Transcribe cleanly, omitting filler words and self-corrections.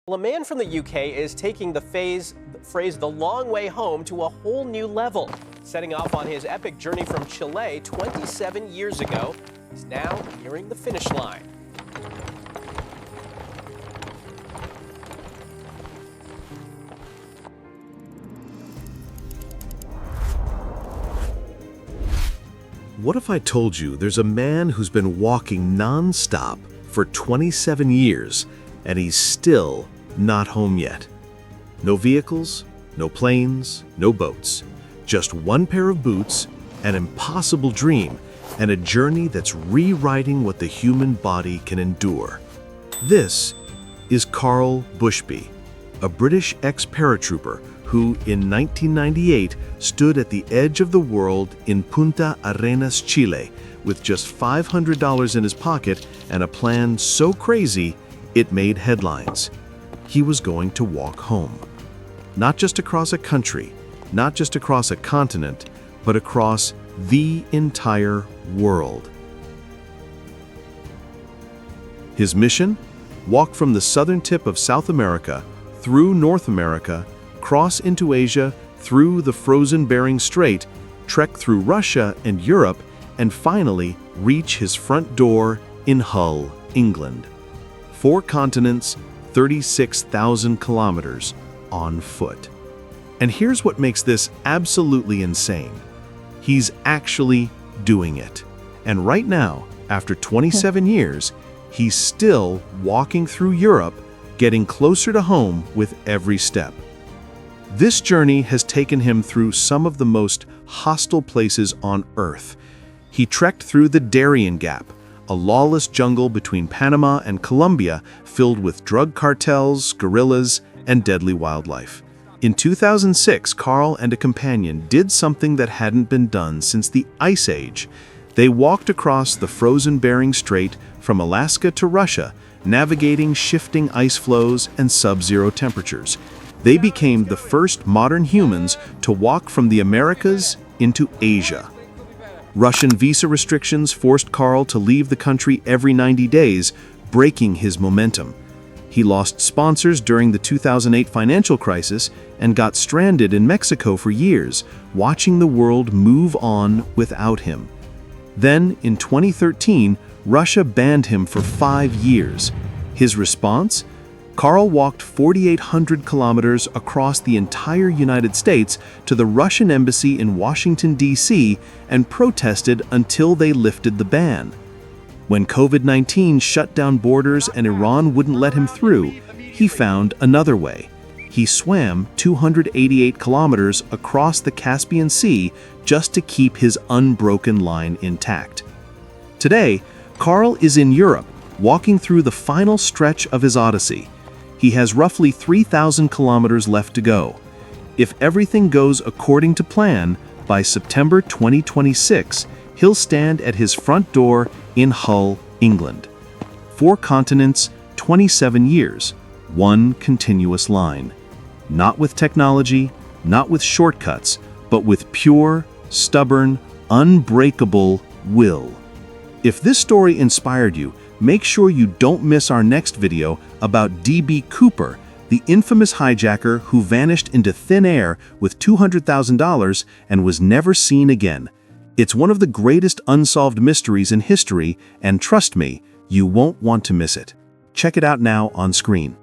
Well, a man from the UK is taking the phrase the long way home to a whole new level. Setting off on his epic journey from Chile 27 years ago, he's now nearing the finish line. What if I told you there's a man who's been walking non-stop for 27 years and he's still not home yet? No vehicles, no planes, no boats. Just one pair of boots, an impossible dream, and a journey that's rewriting what the human body can endure. This is Carl Bushby, a British ex-paratrooper who, in 1998, stood at the edge of the world in Punta Arenas, Chile, with just $500 in his pocket and a plan so crazy it made headlines. He was going to walk home. Not just across a country, not just across a continent, but across the entire world. His mission? Walk from the southern tip of South America, through North America, cross into Asia, through the frozen Bering Strait, trek through Russia and Europe, and finally reach his front door in Hull, England. 4 continents, 36,000 kilometers on foot. And here's what makes this absolutely insane. He's actually doing it. And right now, after 27 years, he's still walking through Europe, getting closer to home with every step. This journey has taken him through some of the most hostile places on Earth. He trekked through the Darien Gap, a lawless jungle between Panama and Colombia filled with drug cartels, guerrillas, and deadly wildlife. In 2006, Carl and a companion did something that hadn't been done since the Ice Age. They walked across the frozen Bering Strait from Alaska to Russia, navigating shifting ice flows and sub-zero temperatures. They became the first modern humans to walk from the Americas into Asia. Russian visa restrictions forced Carl to leave the country every 90 days, breaking his momentum. He lost sponsors during the 2008 financial crisis and got stranded in Mexico for years, watching the world move on without him. Then, in 2013, Russia banned him for 5 years. His response? Carl walked 4,800 kilometers across the entire United States to the Russian embassy in Washington, D.C., and protested until they lifted the ban. When COVID-19 shut down borders and Iran wouldn't let him through, he found another way. He swam 288 kilometers across the Caspian Sea just to keep his unbroken line intact. Today, Carl is in Europe, walking through the final stretch of his odyssey. He has roughly 3,000 kilometers left to go. If everything goes according to plan, by September 2026, he'll stand at his front door in Hull, England. 4 continents, 27 years, one continuous line. Not with technology, not with shortcuts, but with pure, stubborn, unbreakable will. If this story inspired you, make sure you don't miss our next video about D.B. Cooper, the infamous hijacker who vanished into thin air with $200,000 and was never seen again. It's one of the greatest unsolved mysteries in history, and trust me, you won't want to miss it. Check it out now on screen.